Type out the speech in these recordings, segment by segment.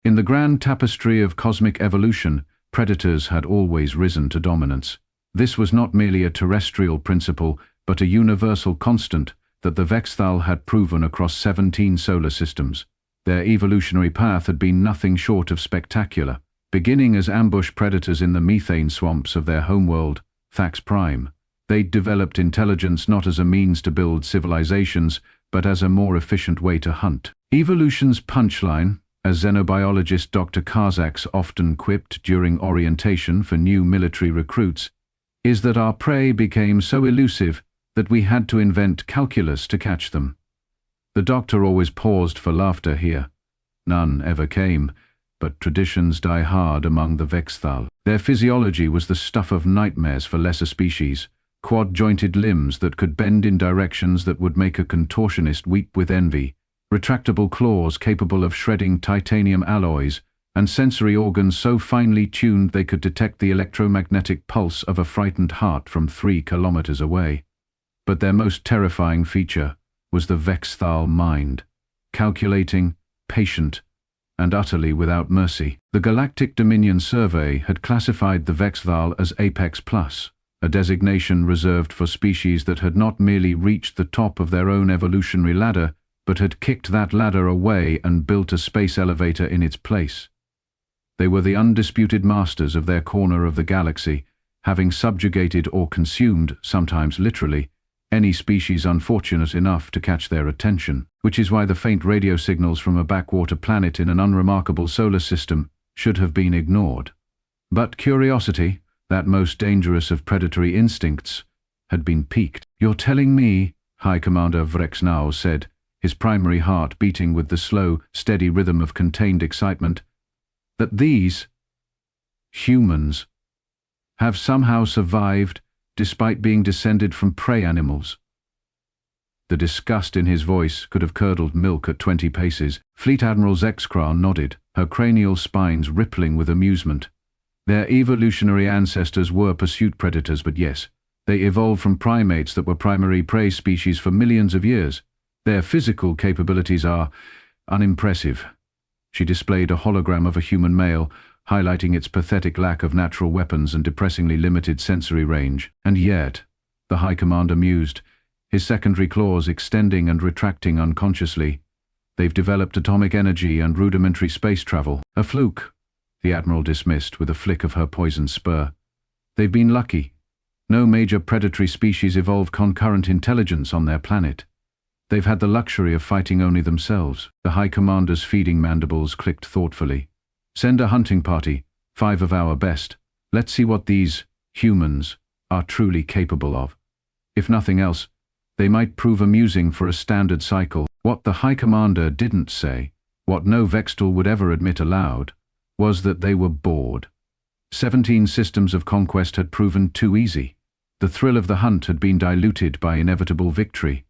In the grand tapestry of cosmic evolution, predators had always risen to dominance. This was not merely a terrestrial principle, but a universal constant that the Vexthal had proven across 17 solar systems. Their evolutionary path had been nothing short of spectacular. Beginning as ambush predators in the methane swamps of their homeworld, Thax Prime, they'd developed intelligence not as a means to build civilizations, but as a more efficient way to hunt. Evolution's punchline, as xenobiologist Dr. Kazak's often quipped during orientation for new military recruits, is that our prey became so elusive that we had to invent calculus to catch them. The doctor always paused for laughter here. None ever came, but traditions die hard among the Vexthal. Their physiology was the stuff of nightmares for lesser species, quad-jointed limbs that could bend in directions that would make a contortionist weep with envy, retractable claws capable of shredding titanium alloys, and sensory organs so finely tuned they could detect the electromagnetic pulse of a frightened heart from 3 kilometers away. But their most terrifying feature was the Vexthal mind, calculating, patient, and utterly without mercy. The Galactic Dominion Survey had classified the Vexthal as Apex Plus, a designation reserved for species that had not merely reached the top of their own evolutionary ladder, but had kicked that ladder away and built a space elevator in its place. They were the undisputed masters of their corner of the galaxy, having subjugated or consumed, sometimes literally, any species unfortunate enough to catch their attention, which is why the faint radio signals from a backwater planet in an unremarkable solar system should have been ignored. But curiosity, that most dangerous of predatory instincts, had been piqued. "You're telling me," High Commander Vrexnau said, his primary heart beating with the slow, steady rhythm of contained excitement, "that these humans have somehow survived despite being descended from prey animals?" The disgust in his voice could have curdled milk at 20 paces. Fleet Admiral Zexkrar nodded, her cranial spines rippling with amusement. Their evolutionary ancestors were pursuit predators, but yes, they evolved from primates that were primary prey species for millions of years. Their physical capabilities are unimpressive. She displayed a hologram of a human male, highlighting its pathetic lack of natural weapons and depressingly limited sensory range. And yet, the High Commander mused, his secondary claws extending and retracting unconsciously, they've developed atomic energy and rudimentary space travel. A fluke, the Admiral dismissed with a flick of her poisoned spur. They've been lucky. No major predatory species evolved concurrent intelligence on their planet. They've had the luxury of fighting only themselves. The High Commander's feeding mandibles clicked thoughtfully. "Send a hunting party, 5 of our best. Let's see what these humans are truly capable of. If nothing else, they might prove amusing for a standard cycle." What the High Commander didn't say, what no Vextal would ever admit aloud, was that they were bored. 17 systems of conquest had proven too easy. The thrill of the hunt had been diluted by inevitable victory.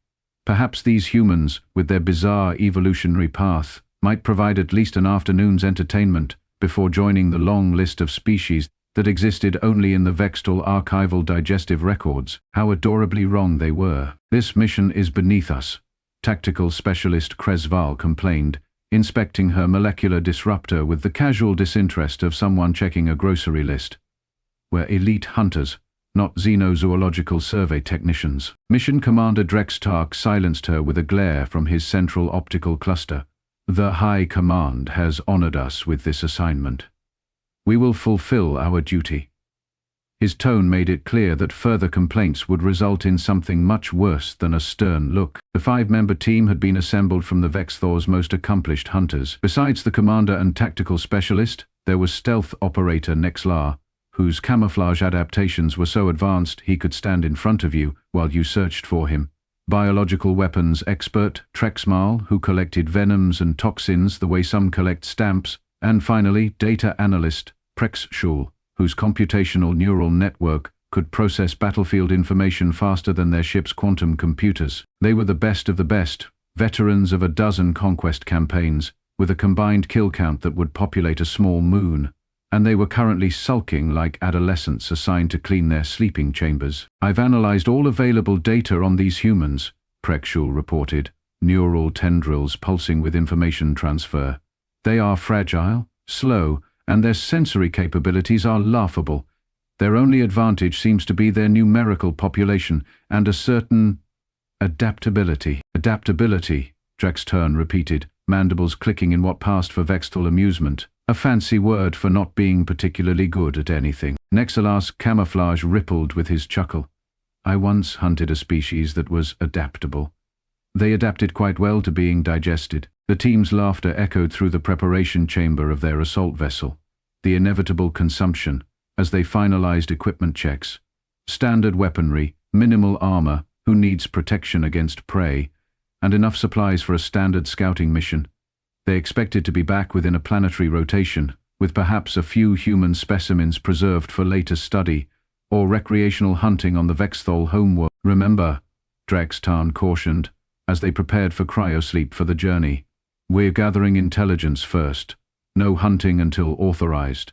Perhaps these humans, with their bizarre evolutionary path, might provide at least an afternoon's entertainment before joining the long list of species that existed only in the Vextal archival digestive records. How adorably wrong they were. "This mission is beneath us," Tactical Specialist Cresval complained, inspecting her molecular disruptor with the casual disinterest of someone checking a grocery list. "We're elite hunters, not xenozoological survey technicians." Mission Commander Drextark silenced her with a glare from his central optical cluster. "The High Command has honored us with this assignment. We will fulfill our duty." His tone made it clear that further complaints would result in something much worse than a stern look. The 5-member team had been assembled from the Vexthor's most accomplished hunters. Besides the commander and tactical specialist, there was stealth operator Nexlar, whose camouflage adaptations were so advanced he could stand in front of you while you searched for him. Biological weapons expert Trexmal, who collected venoms and toxins the way some collect stamps, and finally data analyst Prexschul, whose computational neural network could process battlefield information faster than their ship's quantum computers. They were the best of the best, veterans of a dozen conquest campaigns, with a combined kill count that would populate a small moon, and they were currently sulking like adolescents assigned to clean their sleeping chambers. "I've analyzed all available data on these humans," Prexschul reported, neural tendrils pulsing with information transfer. They are fragile, slow, and their sensory capabilities are laughable. Their only advantage seems to be their numerical population and a certain adaptability. Adaptability, Drextern repeated, mandibles clicking in what passed for Vextal amusement. A fancy word for not being particularly good at anything. Nexalar's camouflage rippled with his chuckle. I once hunted a species that was adaptable. They adapted quite well to being digested. The team's laughter echoed through the preparation chamber of their assault vessel. The inevitable consumption, as they finalized equipment checks. Standard weaponry, minimal armor, who needs protection against prey, and enough supplies for a standard scouting mission. They expected to be back within a planetary rotation, with perhaps a few human specimens preserved for later study, or recreational hunting on the Vexthol homeworld. Remember, Drextern cautioned, as they prepared for cryosleep for the journey. We're gathering intelligence first. No hunting until authorized.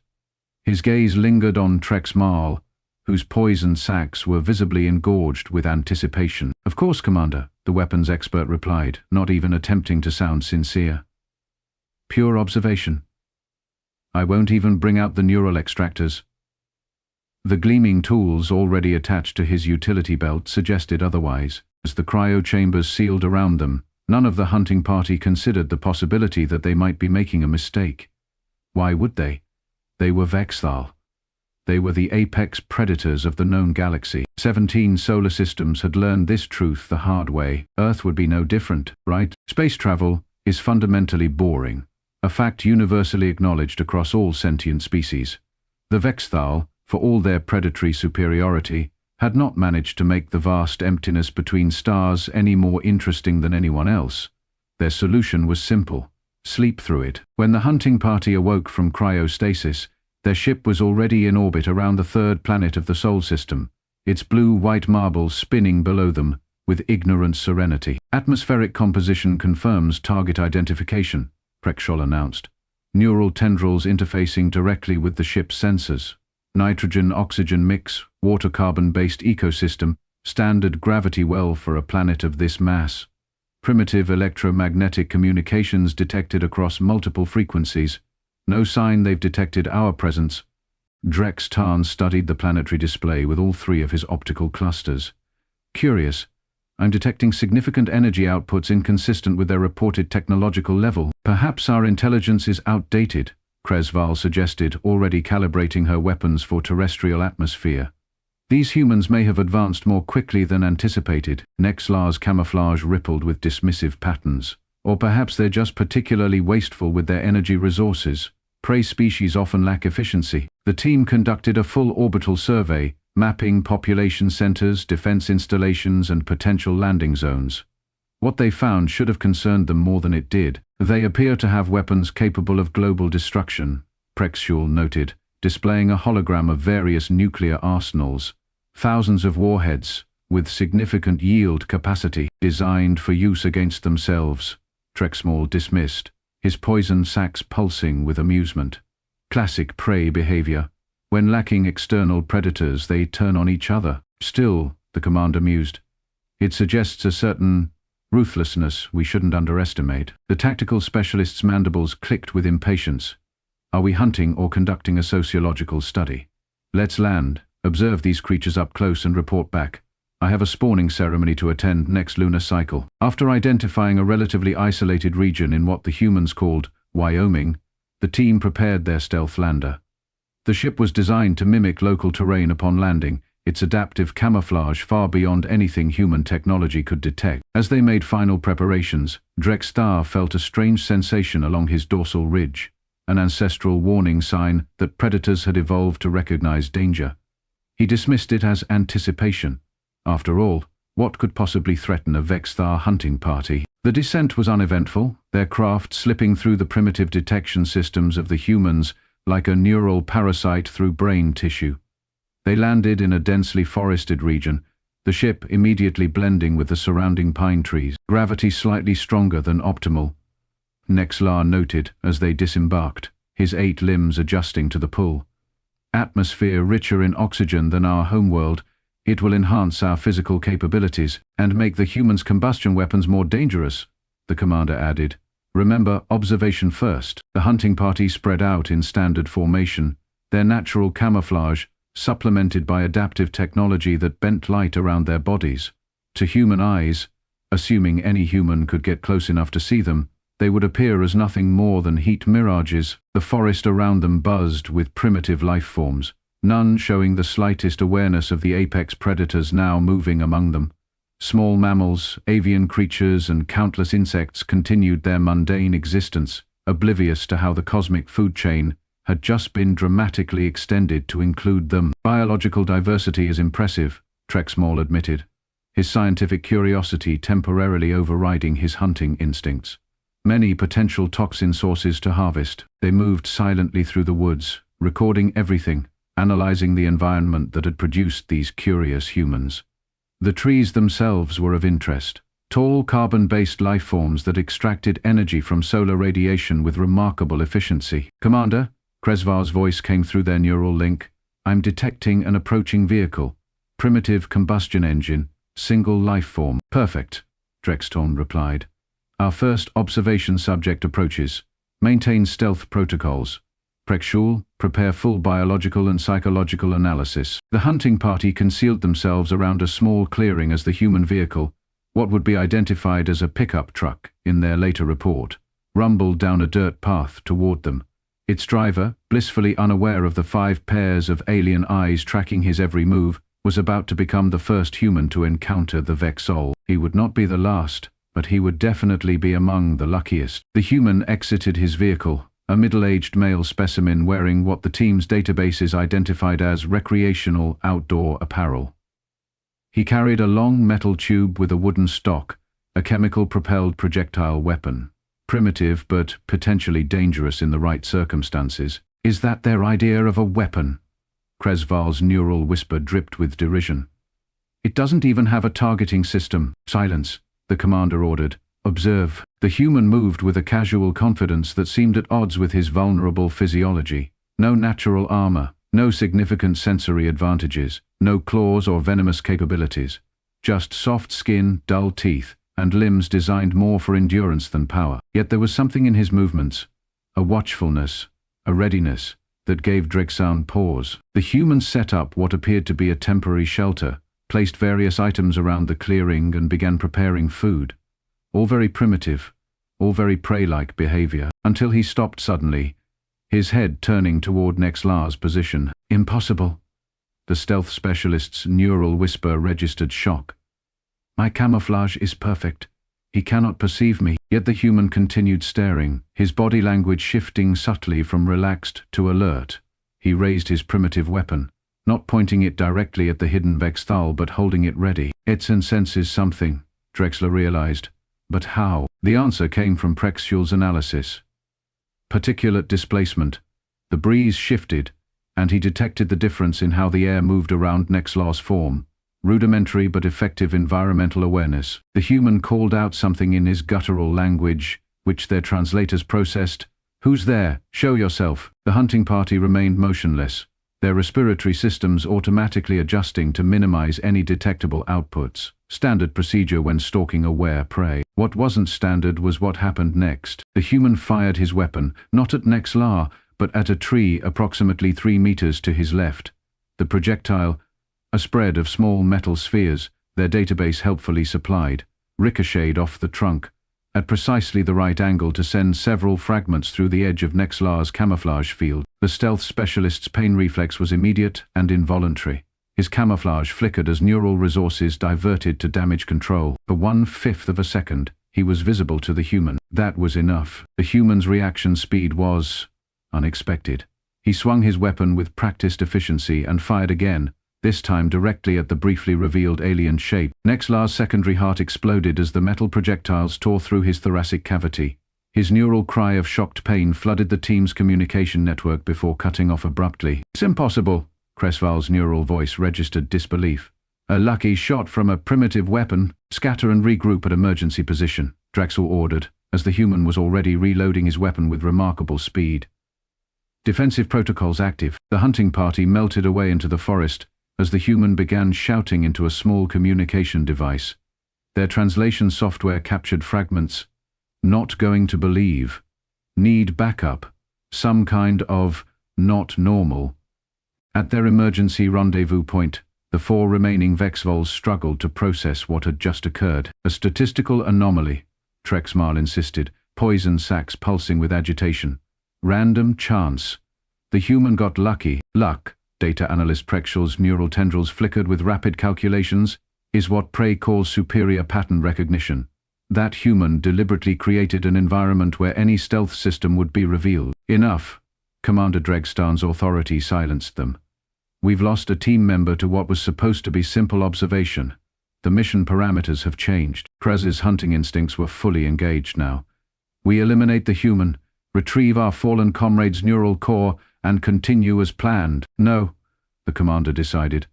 His gaze lingered on Trex Marl, whose poisoned sacs were visibly engorged with anticipation. Of course, Commander, the weapons expert replied, not even attempting to sound sincere. Pure observation. I won't even bring out the neural extractors. The gleaming tools already attached to his utility belt suggested otherwise. As the cryo chambers sealed around them, none of the hunting party considered the possibility that they might be making a mistake. Why would they? They were Vexthal. They were the apex predators of the known galaxy. 17 solar systems had learned this truth the hard way. Earth would be no different, right? Space travel is fundamentally boring, a fact universally acknowledged across all sentient species. The Vexthal, for all their predatory superiority, had not managed to make the vast emptiness between stars any more interesting than anyone else. Their solution was simple: sleep through it. When the hunting party awoke from cryostasis, their ship was already in orbit around the third planet of the Sol system, its blue-white marble spinning below them with ignorant serenity. Atmospheric composition confirms target identification, Prekshol announced. Neural tendrils interfacing directly with the ship's sensors. Nitrogen-oxygen mix, water-carbon-based ecosystem, standard gravity well for a planet of this mass. Primitive electromagnetic communications detected across multiple frequencies. No sign they've detected our presence. Drextern studied the planetary display with all three of his optical clusters. Curious. I'm detecting significant energy outputs inconsistent with their reported technological level. Perhaps our intelligence is outdated, Kresval suggested, already calibrating her weapons for terrestrial atmosphere. These humans may have advanced more quickly than anticipated. Nexlar's camouflage rippled with dismissive patterns. Or perhaps they're just particularly wasteful with their energy resources. Prey species often lack efficiency. The team conducted a full orbital survey, mapping population centers, defense installations, and potential landing zones. What they found should have concerned them more than it did. They appear to have weapons capable of global destruction, Prexul noted, displaying a hologram of various nuclear arsenals. Thousands of warheads, with significant yield capacity, designed for use against themselves. Trexmall dismissed, his poison sacs pulsing with amusement. Classic prey behavior. When lacking external predators, they turn on each other. Still, the commander mused, it suggests a certain ruthlessness we shouldn't underestimate. The tactical specialist's mandibles clicked with impatience. Are we hunting or conducting a sociological study? Let's land, observe these creatures up close and report back. I have a spawning ceremony to attend next lunar cycle. After identifying a relatively isolated region in what the humans called Wyoming, the team prepared their stealth lander. The ship was designed to mimic local terrain upon landing, its adaptive camouflage far beyond anything human technology could detect. As they made final preparations, Drextar felt a strange sensation along his dorsal ridge, an ancestral warning sign that predators had evolved to recognize danger. He dismissed it as anticipation. After all, what could possibly threaten a Vexthar hunting party? The descent was uneventful, their craft slipping through the primitive detection systems of the humans like a neural parasite through brain tissue. They landed in a densely forested region, the ship immediately blending with the surrounding pine trees. Gravity slightly stronger than optimal, Nexlar noted as they disembarked, his 8 limbs adjusting to the pull. Atmosphere richer in oxygen than our homeworld, it will enhance our physical capabilities and make the humans' combustion weapons more dangerous, the commander added, Remember, observation first. The hunting party spread out in standard formation, their natural camouflage supplemented by adaptive technology that bent light around their bodies. To human eyes, assuming any human could get close enough to see them, they would appear as nothing more than heat mirages. The forest around them buzzed with primitive life forms, none showing the slightest awareness of the apex predators now moving among them. Small mammals, avian creatures, and countless insects continued their mundane existence, oblivious to how the cosmic food chain had just been dramatically extended to include them. Biological diversity is impressive, Trexmall admitted, his scientific curiosity temporarily overriding his hunting instincts. Many potential toxin sources to harvest. They moved silently through the woods, recording everything, analyzing the environment that had produced these curious humans. The trees themselves were of interest. Tall carbon-based life forms that extracted energy from solar radiation with remarkable efficiency. "Commander," Cresvar's voice came through their neural link, "I'm detecting an approaching vehicle. Primitive combustion engine, single life form." "Perfect," Drextorn replied. "Our first observation subject approaches. Maintain stealth protocols. Prekshul, prepare full biological and psychological analysis." The hunting party concealed themselves around a small clearing as the human vehicle, what would be identified as a pickup truck in their later report, rumbled down a dirt path toward them. Its driver, blissfully unaware of the 5 pairs of alien eyes tracking his every move, was about to become the first human to encounter the Vexol. He would not be the last, but he would definitely be among the luckiest. The human exited his vehicle, a middle-aged male specimen wearing what the team's databases identified as recreational outdoor apparel. He carried a long metal tube with a wooden stock, a chemical-propelled projectile weapon. Primitive but potentially dangerous in the right circumstances. "Is that their idea of a weapon?" Cresval's neural whisper dripped with derision. "It doesn't even have a targeting system." "Silence," the commander ordered. "Observe." The human moved with a casual confidence that seemed at odds with his vulnerable physiology. No natural armor, no significant sensory advantages, no claws or venomous capabilities. Just soft skin, dull teeth, and limbs designed more for endurance than power. Yet there was something in his movements, a watchfulness, a readiness, that gave Drexan pause. The humans set up what appeared to be a temporary shelter, placed various items around the clearing and began preparing food. All very primitive, all very prey-like behavior, until he stopped suddenly, his head turning toward Nexlar's position. "Impossible." The stealth specialist's neural whisper registered shock. "My camouflage is perfect. He cannot perceive me." Yet the human continued staring, his body language shifting subtly from relaxed to alert. He raised his primitive weapon, not pointing it directly at the hidden Vexthal but holding it ready. "It senses something," Drexler realized. But how? The answer came from Prexul's analysis. Particulate displacement. The breeze shifted, and he detected the difference in how the air moved around Nexlar's form. Rudimentary but effective environmental awareness. The human called out something in his guttural language, which their translators processed. "Who's there? Show yourself." The hunting party remained motionless, their respiratory systems automatically adjusting to minimize any detectable outputs. Standard procedure when stalking aware prey. What wasn't standard was what happened next. The human fired his weapon, not at Nexlar, but at a tree approximately 3 meters to his left. The projectile, a spread of small metal spheres, their database helpfully supplied, ricocheted off the trunk, at precisely the right angle to send several fragments through the edge of Nexlar's camouflage field. The stealth specialist's pain reflex was immediate and involuntary. His camouflage flickered as neural resources diverted to damage control. For 1/5 of a second, he was visible to the human. That was enough. The human's reaction speed was unexpected. He swung his weapon with practiced efficiency and fired again, this time directly at the briefly revealed alien shape. Nexlar's secondary heart exploded as the metal projectiles tore through his thoracic cavity. His neural cry of shocked pain flooded the team's communication network before cutting off abruptly. "It's impossible." Cresval's neural voice registered disbelief. "A lucky shot from a primitive weapon. Scatter and regroup at emergency position," Drexel ordered, as the human was already reloading his weapon with remarkable speed. Defensive protocols active. The hunting party melted away into the forest as the human began shouting into a small communication device. Their translation software captured fragments, Not going to believe. Need backup. Some kind of not normal. At their emergency rendezvous point, the 4 remaining Vexvols struggled to process what had just occurred. A statistical anomaly, Trexmal insisted, poison sacs pulsing with agitation. Random chance. The human got lucky. Luck, data analyst Prexhal's neural tendrils flickered with rapid calculations, is what Prey calls superior pattern recognition. That human deliberately created an environment where any stealth system would be revealed. Enough. Commander Dregstan's authority silenced them. We've lost a team member to what was supposed to be simple observation. The mission parameters have changed. Krez's hunting instincts were fully engaged now. We eliminate the human, retrieve our fallen comrade's neural core, and continue as planned. No, the commander decided.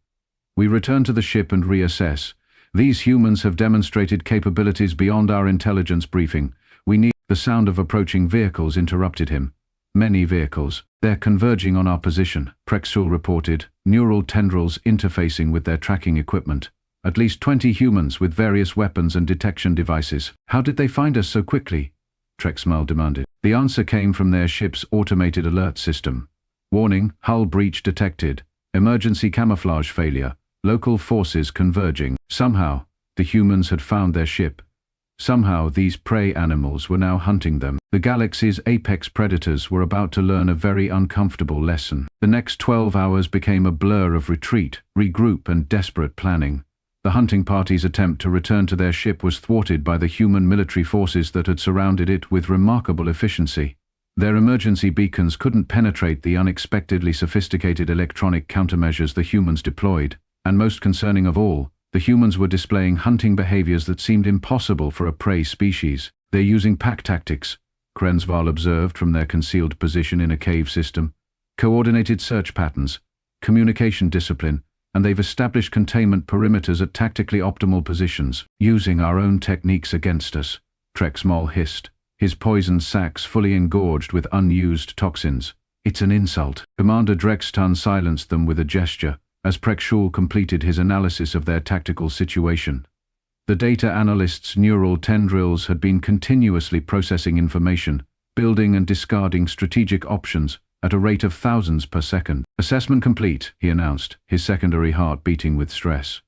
We return to the ship and reassess. These humans have demonstrated capabilities beyond our intelligence briefing. We need... The sound of approaching vehicles interrupted him. Many vehicles. They're converging on our position, Prexhal reported, neural tendrils interfacing with their tracking equipment. At least 20 humans with various weapons and detection devices. How did they find us so quickly? Trexmal demanded. The answer came from their ship's automated alert system. Warning, hull breach detected. Emergency camouflage failure. Local forces converging. Somehow, the humans had found their ship. Somehow these prey animals were now hunting them. The galaxy's apex predators were about to learn a very uncomfortable lesson. The next 12 hours became a blur of retreat, regroup and desperate planning. The hunting party's attempt to return to their ship was thwarted by the human military forces that had surrounded it with remarkable efficiency. Their emergency beacons couldn't penetrate the unexpectedly sophisticated electronic countermeasures the humans deployed, and most concerning of all, the humans were displaying hunting behaviors that seemed impossible for a prey species. They're using pack tactics, Krenzval observed from their concealed position in a cave system. Coordinated search patterns, communication discipline, and they've established containment perimeters at tactically optimal positions, using our own techniques against us, Trexmal hissed, his poison sacs fully engorged with unused toxins. It's an insult. Commander Dregstan silenced them with a gesture, as Prexhal completed his analysis of their tactical situation. The data analyst's neural tendrils had been continuously processing information, building and discarding strategic options at a rate of thousands per second. Assessment complete, he announced, his secondary heart beating with stress.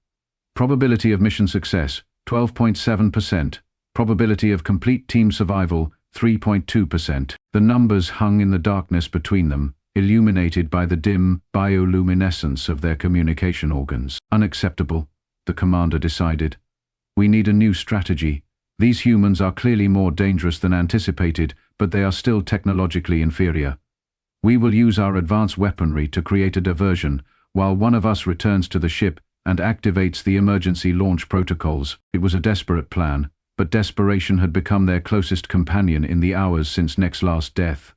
Probability of mission success, 12.7%. Probability of complete team survival, 3.2%. The numbers hung in the darkness between them, illuminated by the dim bioluminescence of their communication organs. Unacceptable, the commander decided. We need a new strategy. These humans are clearly more dangerous than anticipated, but they are still technologically inferior. We will use our advanced weaponry to create a diversion, while one of us returns to the ship and activates the emergency launch protocols. It was a desperate plan, but desperation had become their closest companion in the hours since Nek's last death.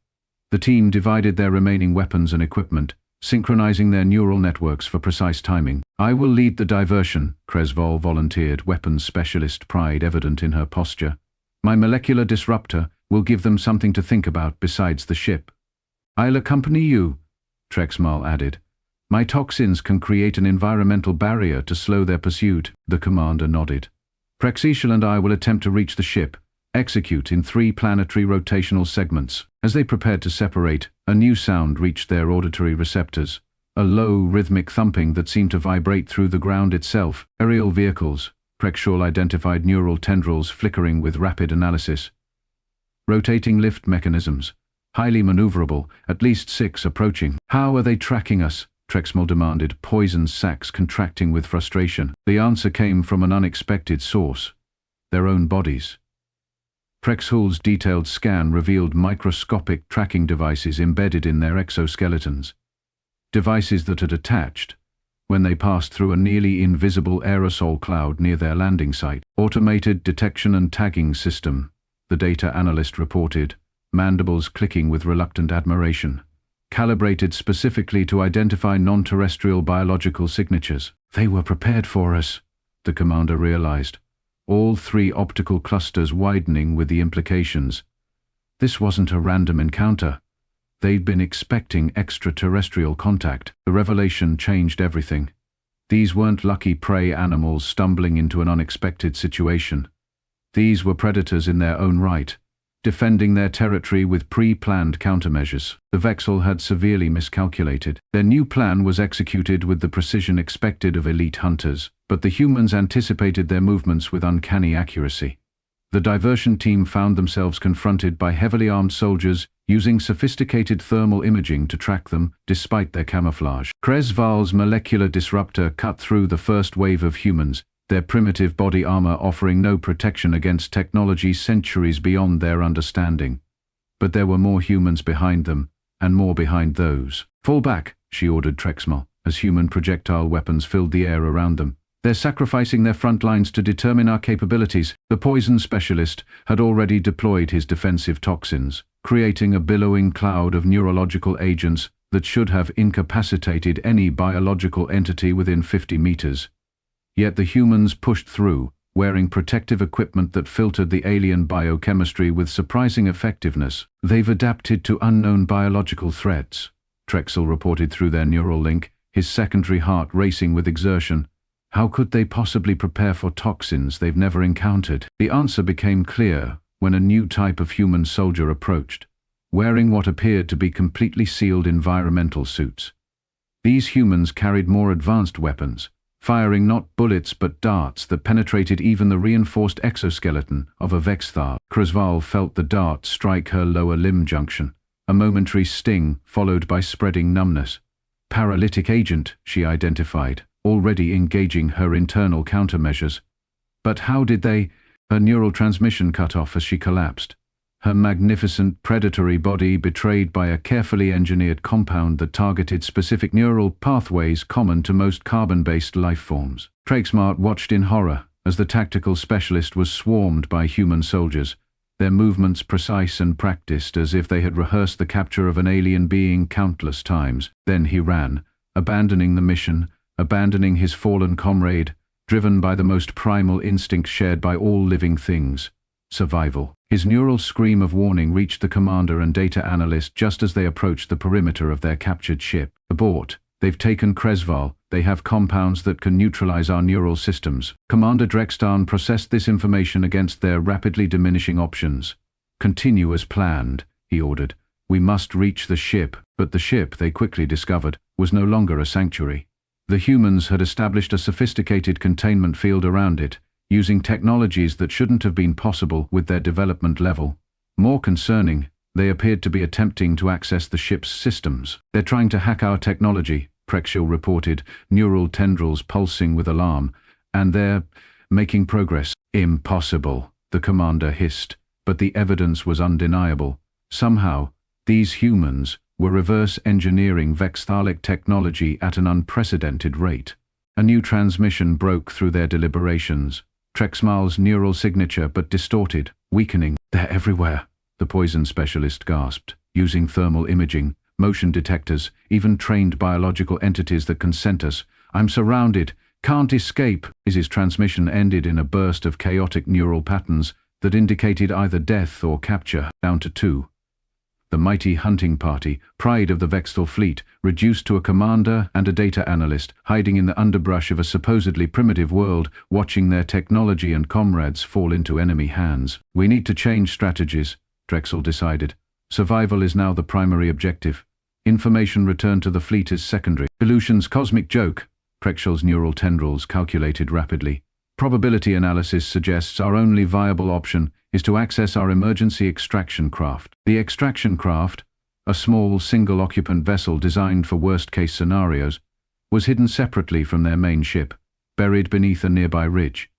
The team divided their remaining weapons and equipment, synchronizing their neural networks for precise timing. I will lead the diversion, Krezval volunteered, weapons specialist, pride evident in her posture. My molecular disruptor will give them something to think about besides the ship. I'll accompany you, Trexmal added. My toxins can create an environmental barrier to slow their pursuit. The commander nodded. Prexishal and I will attempt to reach the ship, execute in 3 planetary rotational segments. As they prepared to separate, a new sound reached their auditory receptors, a low, rhythmic thumping that seemed to vibrate through the ground itself. Aerial vehicles, Prexhal identified neural tendrils flickering with rapid analysis. Rotating lift mechanisms, highly maneuverable, at least 6 approaching. How are they tracking us? Trexmal demanded, poison sacs contracting with frustration. The answer came from an unexpected source. Their own bodies. Prexhal's detailed scan revealed microscopic tracking devices embedded in their exoskeletons. Devices that had attached when they passed through a nearly invisible aerosol cloud near their landing site. Automated detection and tagging system, the data analyst reported, mandibles clicking with reluctant admiration. Calibrated specifically to identify non-terrestrial biological signatures. They were prepared for us, the commander realized. All 3 optical clusters widening with the implications. This wasn't a random encounter. They'd been expecting extraterrestrial contact. The revelation changed everything. These weren't lucky prey animals stumbling into an unexpected situation. These were predators in their own right, defending their territory with pre-planned countermeasures. The Vexil had severely miscalculated. Their new plan was executed with the precision expected of elite hunters, but the humans anticipated their movements with uncanny accuracy. The diversion team found themselves confronted by heavily armed soldiers using sophisticated thermal imaging to track them, despite their camouflage. Cresval's molecular disruptor cut through the first wave of humans, their primitive body armor offering no protection against technology centuries beyond their understanding. But there were more humans behind them, and more behind those. "Fall back," she ordered Trexmal, as human projectile weapons filled the air around them. "They're sacrificing their front lines to determine our capabilities." The poison specialist had already deployed his defensive toxins, creating a billowing cloud of neurological agents that should have incapacitated any biological entity within 50 meters. Yet the humans pushed through, wearing protective equipment that filtered the alien biochemistry with surprising effectiveness. "They've adapted to unknown biological threats," Trexel reported through their neural link, his secondary heart racing with exertion. How could they possibly prepare for toxins they've never encountered? The answer became clear when a new type of human soldier approached, wearing what appeared to be completely sealed environmental suits. These humans carried more advanced weapons, firing not bullets but darts that penetrated even the reinforced exoskeleton of a Vexthal. Cresval felt the dart strike her lower limb junction, a momentary sting followed by spreading numbness. Paralytic agent, she identified, already engaging her internal countermeasures. But how did they? Her neural transmission cut off as she collapsed, her magnificent predatory body betrayed by a carefully engineered compound that targeted specific neural pathways common to most carbon-based life forms. Trexmart watched in horror as the tactical specialist was swarmed by human soldiers, their movements precise and practiced as if they had rehearsed the capture of an alien being countless times. Then he ran, abandoning the mission, abandoning his fallen comrade, driven by the most primal instinct shared by all living things: survival. His neural scream of warning reached the commander and data analyst just as they approached the perimeter of their captured ship. "Abort. They've taken Cresval. They have compounds that can neutralize our neural systems." Commander Drextan processed this information against their rapidly diminishing options. "Continue as planned," he ordered. "We must reach the ship." But the ship, they quickly discovered, was no longer a sanctuary. The humans had established a sophisticated containment field around it, using technologies that shouldn't have been possible with their development level. More concerning, they appeared to be attempting to access the ship's systems. "They're trying to hack our technology," Prexil reported, neural tendrils pulsing with alarm. "And they're making progress." "Impossible," the commander hissed, but the evidence was undeniable. Somehow, these humans were reverse engineering Vexthalic technology at an unprecedented rate. A new transmission broke through their deliberations. Trexmal's neural signature, but distorted, weakening. "They're everywhere," the poison specialist gasped, using thermal imaging, motion detectors, even trained biological entities that can scent us. "I'm surrounded. Can't escape." His transmission ended in a burst of chaotic neural patterns that indicated either death or capture, down to 2. The mighty hunting party, pride of the Vextal fleet, reduced to a commander and a data analyst, hiding in the underbrush of a supposedly primitive world, watching their technology and comrades fall into enemy hands. "We need to change strategies," Drexel decided. "Survival is now the primary objective. Information return to the fleet is secondary." "Illusion's cosmic joke," Prexil's neural tendrils calculated rapidly. "Probability analysis suggests our only viable option is to access our emergency extraction craft." The extraction craft, a small single-occupant vessel designed for worst-case scenarios, was hidden separately from their main ship, buried beneath a nearby ridge.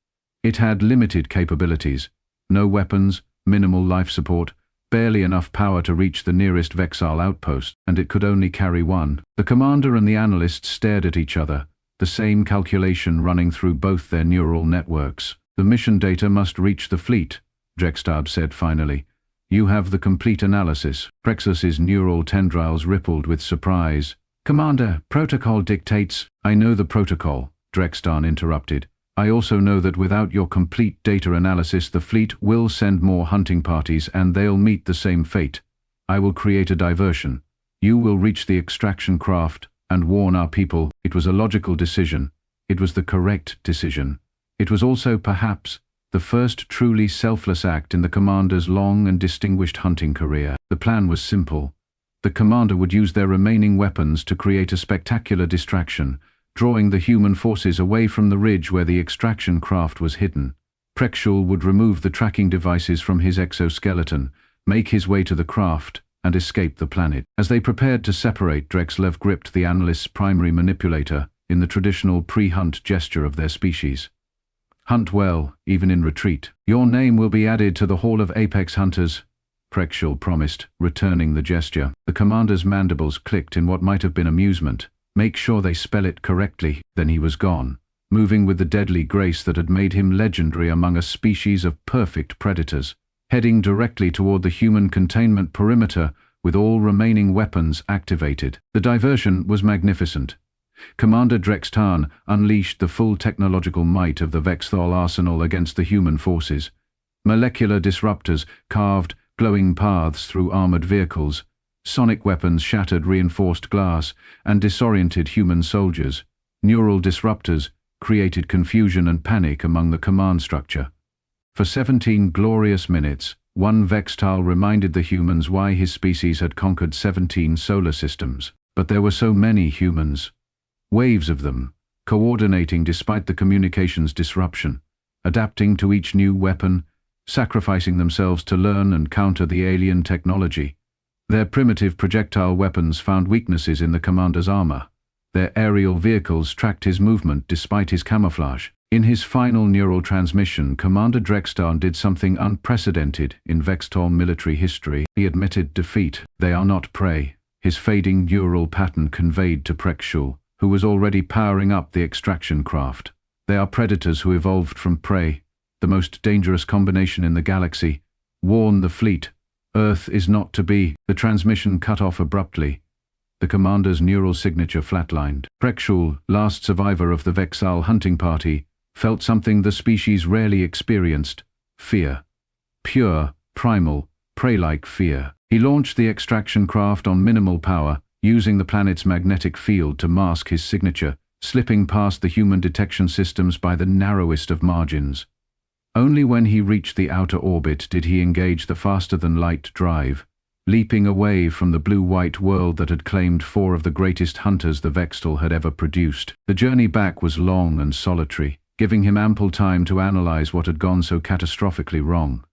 It had limited capabilities: no weapons, minimal life support, barely enough power to reach the nearest Vexal outpost, and it could only carry one. The commander and the analyst stared at each other, the same calculation running through both their neural networks. "The mission data must reach the fleet," Drextab said finally. "You have the complete analysis." Prexus's neural tendrils rippled with surprise. "Commander, protocol dictates." "I know the protocol," Drextan interrupted. "I also know that without your complete data analysis the fleet will send more hunting parties and they'll meet the same fate. I will create a diversion. You will reach the extraction craft and warn our people." It was a logical decision. It was the correct decision. It was also, perhaps, the first truly selfless act in the commander's long and distinguished hunting career. The plan was simple. The commander would use their remaining weapons to create a spectacular distraction, drawing the human forces away from the ridge where the extraction craft was hidden. Prekshul would remove the tracking devices from his exoskeleton, make his way to the craft, and escape the planet. As they prepared to separate, Drexlev gripped the analyst's primary manipulator in the traditional pre-hunt gesture of their species. "Hunt well, even in retreat. Your name will be added to the Hall of Apex Hunters," Prekshul promised, returning the gesture. The commander's mandibles clicked in what might have been amusement. Make sure they spell it correctly. Then he was gone, moving with the deadly grace that had made him legendary among a species of perfect predators, heading directly toward the human containment perimeter with all remaining weapons activated. The diversion was magnificent. Commander Drextan unleashed the full technological might of the Vexthal arsenal against the human forces. Molecular disruptors carved glowing paths through armored vehicles. Sonic weapons shattered reinforced glass and disoriented human soldiers. Neural disruptors created confusion and panic among the command structure. For 17 glorious minutes, one Vextal reminded the humans why his species had conquered 17 solar systems. But there were so many humans. Waves of them, coordinating despite the communications disruption, adapting to each new weapon, sacrificing themselves to learn and counter the alien technology. Their primitive projectile weapons found weaknesses in the commander's armor. Their aerial vehicles tracked his movement despite his camouflage. In his final neural transmission, Commander Drextan did something unprecedented in Vextal military history. He admitted defeat. "They are not prey," his fading neural pattern conveyed to Prekshul, who was already powering up the extraction craft. "They are predators who evolved from prey, the most dangerous combination in the galaxy. Warn the fleet. Earth is not to be." The transmission cut off abruptly. The commander's neural signature flatlined. Prekshul, last survivor of the Vexal hunting party, felt something the species rarely experienced: fear. Pure, primal, prey-like fear. He launched the extraction craft on minimal power, using the planet's magnetic field to mask his signature, slipping past the human detection systems by the narrowest of margins. Only when he reached the outer orbit did he engage the faster-than-light drive, leaping away from the blue-white world that had claimed 4 of the greatest hunters the Vextal had ever produced. The journey back was long and solitary, giving him ample time to analyze what had gone so catastrophically wrong.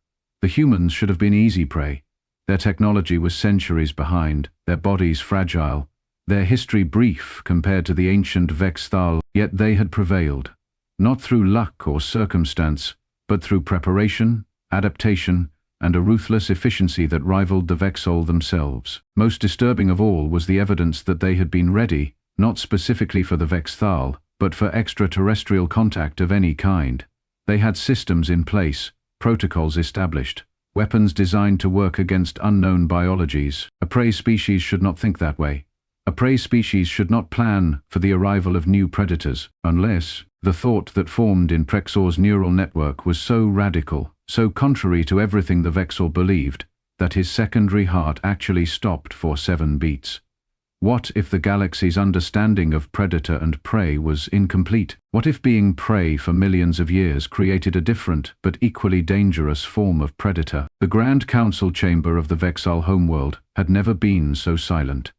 The humans should have been easy prey. Their technology was centuries behind, their bodies fragile, their history brief compared to the ancient Vexthal, yet they had prevailed. Not through luck or circumstance, but through preparation, adaptation, and a ruthless efficiency that rivaled the Vexol themselves. Most disturbing of all was the evidence that they had been ready, not specifically for the Vexthal, but for extraterrestrial contact of any kind. They had systems in place, protocols established, weapons designed to work against unknown biologies. A prey species should not think that way. A prey species should not plan for the arrival of new predators, unless the thought that formed in Preksor's neural network was so radical, so contrary to everything the Vexal believed, that his secondary heart actually stopped for 7 beats. What if the galaxy's understanding of predator and prey was incomplete? What if being prey for millions of years created a different but equally dangerous form of predator? The Grand Council chamber of the Vexal homeworld had never been so silent.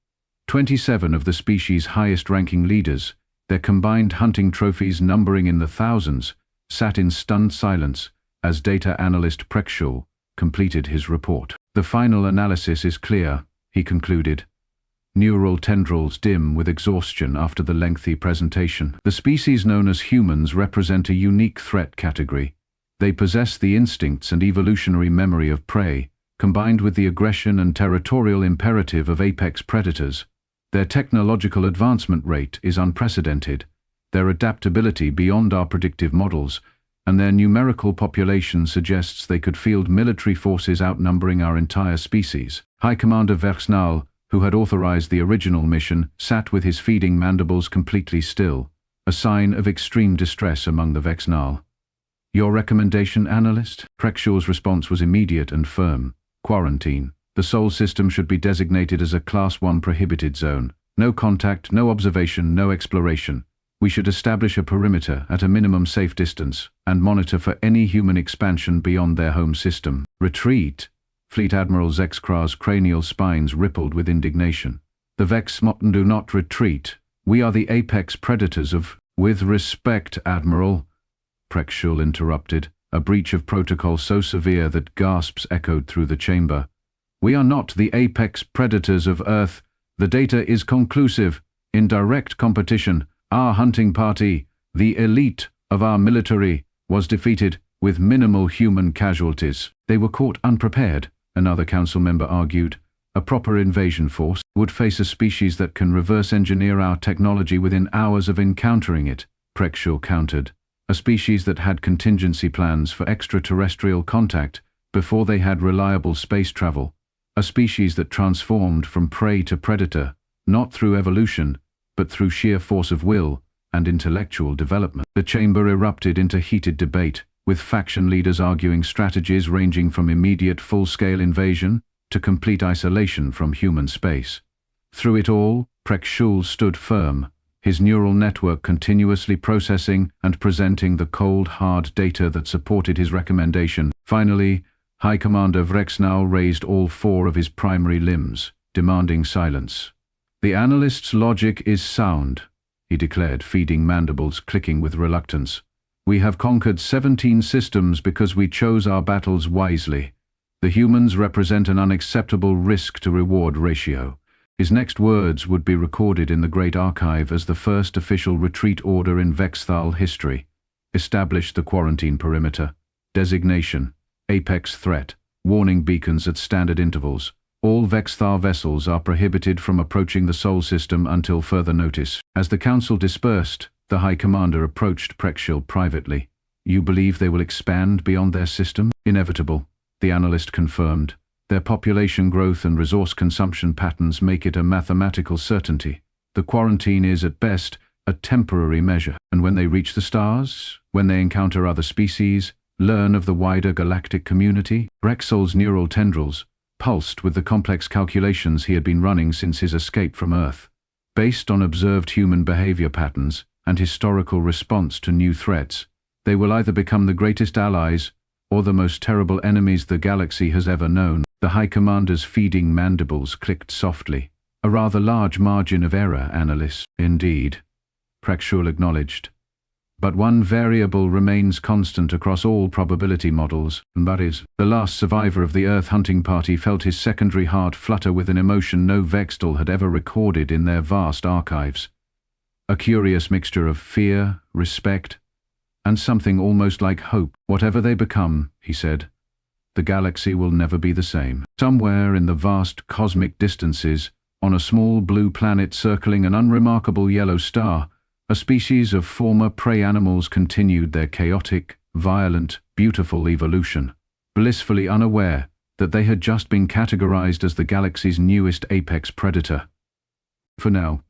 27 of the species' highest-ranking leaders, their combined hunting trophies numbering in the thousands, sat in stunned silence as data analyst Prekshul completed his report. "The final analysis is clear," he concluded. Neural tendrils dim with exhaustion after the lengthy presentation. "The species known as humans represent a unique threat category. They possess the instincts and evolutionary memory of prey, combined with the aggression and territorial imperative of apex predators. Their technological advancement rate is unprecedented, their adaptability beyond our predictive models, and their numerical population suggests they could field military forces outnumbering our entire species." High Commander Versnal, who had authorized the original mission, sat with his feeding mandibles completely still, a sign of extreme distress among the Vexnal. "Your recommendation, analyst?" Prekshaw's response was immediate and firm. "Quarantine. The Sol system should be designated as a Class 1 prohibited zone. No contact, no observation, no exploration. We should establish a perimeter at a minimum safe distance and monitor for any human expansion beyond their home system. Retreat? Fleet Admiral Zexkra's cranial spines rippled with indignation. The Vex do not retreat. We are the apex predators of— With respect, Admiral, Prexul interrupted, a breach of protocol so severe that gasps echoed through the chamber. We are not the apex predators of Earth. The data is conclusive. In direct competition, our hunting party, the elite of our military, was defeated with minimal human casualties. They were caught unprepared, another council member argued. A proper invasion force would face a species that can reverse engineer our technology within hours of encountering it, Prexul countered. A species that had contingency plans for extraterrestrial contact before they had reliable space travel. A species that transformed from prey to predator, not through evolution, but through sheer force of will and intellectual development. The chamber erupted into heated debate, with faction leaders arguing strategies ranging from immediate full-scale invasion to complete isolation from human space. Through it all, Prexul stood firm, his neural network continuously processing and presenting the cold, hard data that supported his recommendation. Finally, High Commander Vrexnau raised all four of his primary limbs, demanding silence. The analyst's logic is sound, he declared, feeding mandibles clicking with reluctance. We have conquered 17 systems because we chose our battles wisely. The humans represent an unacceptable risk-to-reward ratio. His next words would be recorded in the Great Archive as the first official retreat order in Vexthal history. Establish the quarantine perimeter. Designation: Apex threat. Warning beacons at standard intervals. All Vexthal vessels are prohibited from approaching the Sol system until further notice. As the council dispersed, the High Commander approached Prexul privately. You believe they will expand beyond their system? Inevitable, the analyst confirmed. Their population growth and resource consumption patterns make it a mathematical certainty. The quarantine is, at best, a temporary measure. And when they reach the stars, when they encounter other species, learn of the wider galactic community, Prexul's neural tendrils pulsed with the complex calculations he had been running since his escape from Earth. Based on observed human behavior patterns and historical response to new threats, they will either become the greatest allies or the most terrible enemies the galaxy has ever known. The High Commander's feeding mandibles clicked softly. A rather large margin of error, analyst. Indeed, Prexul acknowledged. But one variable remains constant across all probability models, and that is, the last survivor of the Earth hunting party felt his secondary heart flutter with an emotion no Vextal had ever recorded in their vast archives. A curious mixture of fear, respect, and something almost like hope. Whatever they become, he said, the galaxy will never be the same. Somewhere in the vast cosmic distances, on a small blue planet circling an unremarkable yellow star, a species of former prey animals continued their chaotic, violent, beautiful evolution, blissfully unaware that they had just been categorized as the galaxy's newest apex predator. For now,